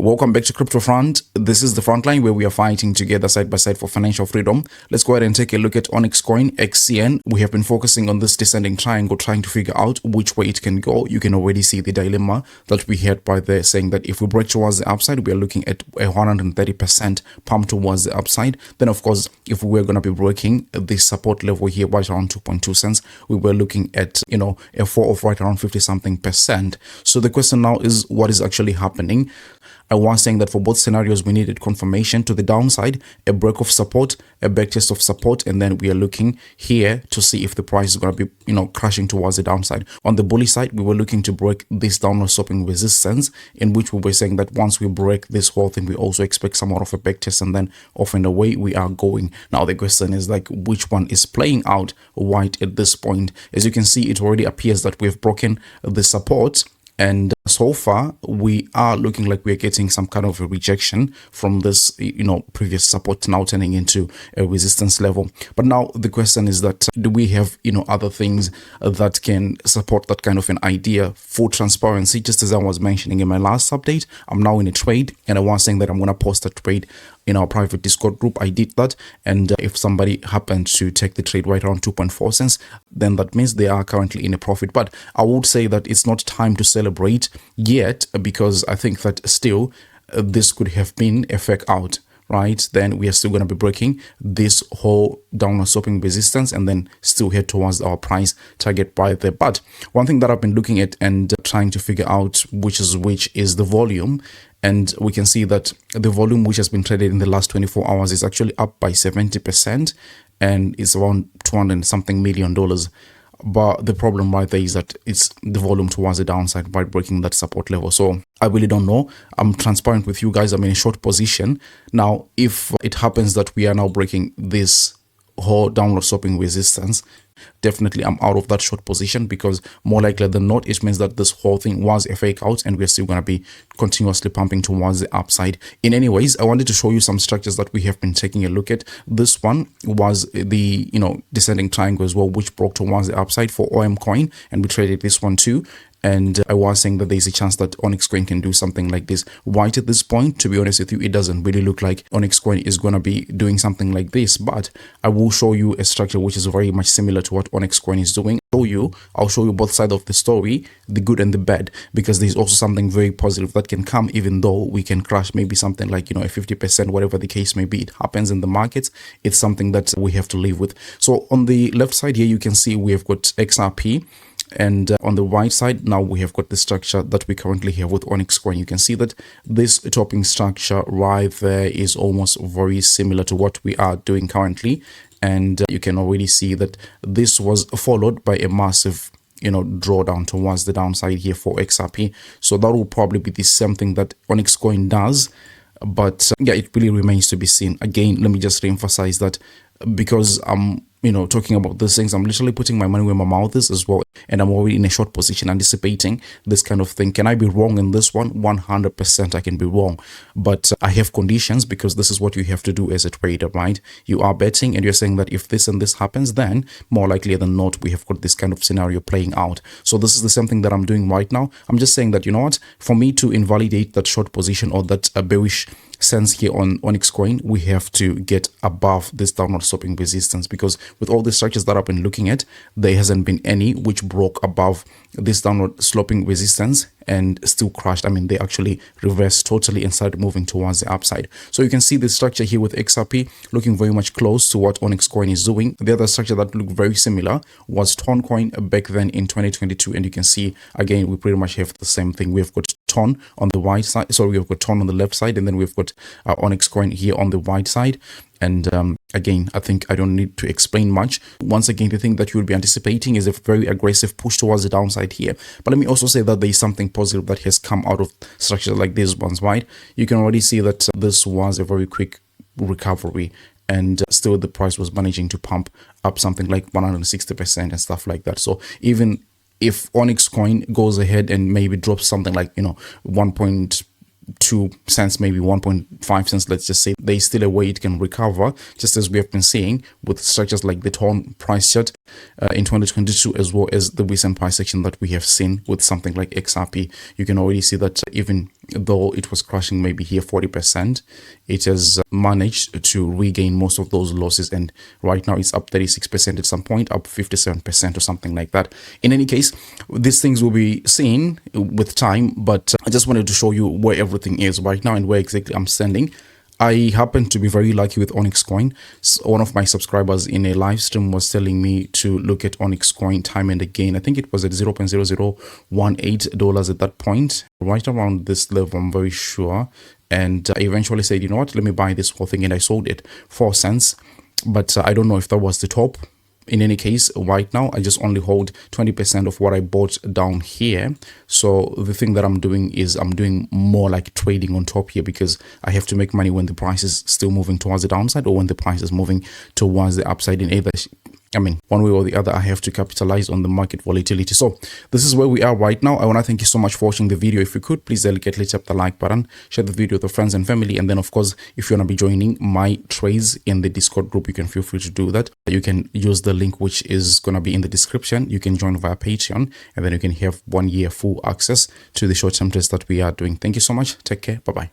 Welcome back to Crypto Front. This is the front line where we are fighting together side by side for financial freedom. Let's go ahead and take a look at OnyxCoin, XCN. We have been focusing on this descending triangle, trying to figure out which way it can go. You can already see the dilemma that we had by there, saying that if we break towards the upside, we are looking at a 130% pump towards the upside. Then, of course, if we were going to be breaking this support level here right around 2.2 cents, we were looking at, a fall of right around 50-something%. So the question now is, what is actually happening? I was saying that for both scenarios, we needed confirmation to the downside, a break of support, a backtest of support, and then we are looking here to see if the price is going to be, crashing towards the downside. On the bullish side, we were looking to break this downward sloping resistance, in which we were saying that once we break this whole thing, we also expect somewhat of a backtest, and then off and away we are going. Now the question is like, which one is playing out right at this point? As you can see, it already appears that we've broken the support. And so far, we are looking like we're getting some kind of a rejection from this, previous support now turning into a resistance level. But now the question is that, do we have, other things that can support that kind of an idea? Full transparency, just as I was mentioning in my last update, I'm now in a trade, and I was saying that I'm going to post a trade in our private Discord group. I did that, and if somebody happened to take the trade right around 2.4 cents, then that means they are currently in a profit. But I would say that it's not time to celebrate yet, because I think that still this could have been a fake out, right? Then we are still going to be breaking this whole downward sloping resistance and then still head towards our price target by there. But one thing that I've been looking at and trying to figure out which is the volume. And we can see that the volume which has been traded in the last 24 hours is actually up by 70%, and it's around $200 something million. But the problem right there is that it's the volume towards the downside by breaking that support level. So I really don't know. I'm transparent with you guys. I'm in a short position. Now, if it happens that we are now breaking this whole downward sloping resistance, definitely I'm out of that short position, because more likely than not, it means that this whole thing was a fake out and we're still going to be continuously pumping towards the upside. In any ways, I wanted to show you some structures that we have been taking a look at. This one was the descending triangle as well, which broke towards the upside for OnyxCoin, and we traded this one too. And I was saying that there's a chance that OnyxCoin can do something like this. Right at this point, to be honest with you, it doesn't really look like OnyxCoin is going to be doing something like this. But I will show you a structure which is very much similar to what OnyxCoin is doing. I'll show you both sides of the story, the good and the bad, because there's also something very positive that can come, even though we can crash maybe something like, a 50%, whatever the case may be. It happens in the markets. It's something that we have to live with. So on the left side here, you can see we have got XRP. And on the right side, now we have got the structure that we currently have with OnyxCoin. You can see that this topping structure right there is almost very similar to what we are doing currently. And you can already see that this was followed by a massive drawdown towards the downside here for XRP. So that will probably be the same thing that OnyxCoin does. But yeah, it really remains to be seen. Again, let me just reemphasize that, because I'm talking about these things, I'm literally putting my money where my mouth is as well. And I'm already in a short position anticipating this kind of thing. Can I be wrong in this one? 100% I can be wrong. But I have conditions, because this is what you have to do as a trader, right? You are betting and you're saying that if this and this happens, then more likely than not, we have got this kind of scenario playing out. So this is the same thing that I'm doing right now. I'm just saying that, for me to invalidate that short position or that bearish sense here on OnyxCoin, we have to get above this downward sloping resistance, because with all the structures that I've been looking at, there hasn't been any which broke above this downward sloping resistance and still crashed. I mean, they actually reversed totally and started moving towards the upside. So you can see the structure here with XRP looking very much close to what OnyxCoin is doing. The other structure that looked very similar was Toncoin back then in 2022, and you can see again we pretty much have the same thing. We've got Ton on the right side, so we've got Ton on the left side, and then we've got OnyxCoin here on the right side. And again, I think I don't need to explain much. Once again, the thing that you will be anticipating is a very aggressive push towards the downside here. But let me also say that there is something positive that has come out of structures like these ones, right? You can already see that this was a very quick recovery, and still the price was managing to pump up something like 160% and stuff like that. So even if OnyxCoin goes ahead and maybe drops something like 1.2 2 cents, maybe 1.5 cents, let's just say, there's still a way it can recover, just as we have been seeing with structures like the torn price chart in 2022, as well as the recent price action that we have seen with something like XRP. You can already see that even though it was crashing maybe here 40%, it has managed to regain most of those losses, and right now it's up 36% at some point, up 57% or something like that. In any case, these things will be seen with time, but I just wanted to show you where everything is right now and where exactly I'm standing. I happen to be very lucky with OnyxCoin. So one of my subscribers in a live stream was telling me to look at OnyxCoin time and again. I think it was at $0.0018 at that point, right around this level, I'm very sure. And I eventually said, you know what, let me buy this whole thing, and I sold it 4 cents. But I don't know if that was the top. In any case, right now, I just only hold 20% of what I bought down here. So the thing that I'm doing is I'm doing more like trading on top here, because I have to make money when the price is still moving towards the downside or when the price is moving towards the upside. In either, I mean, one way or the other, I have to capitalize on the market volatility. So this is where we are right now. I want to thank you so much for watching the video. If you could, please delicately tap the like button, share the video with your friends and family. And then, of course, if you want to be joining my trades in the Discord group, you can feel free to do that. You can use the link which is going to be in the description. You can join via Patreon, and then you can have 1 year full access to the short-term trades that we are doing. Thank you so much. Take care. Bye-bye.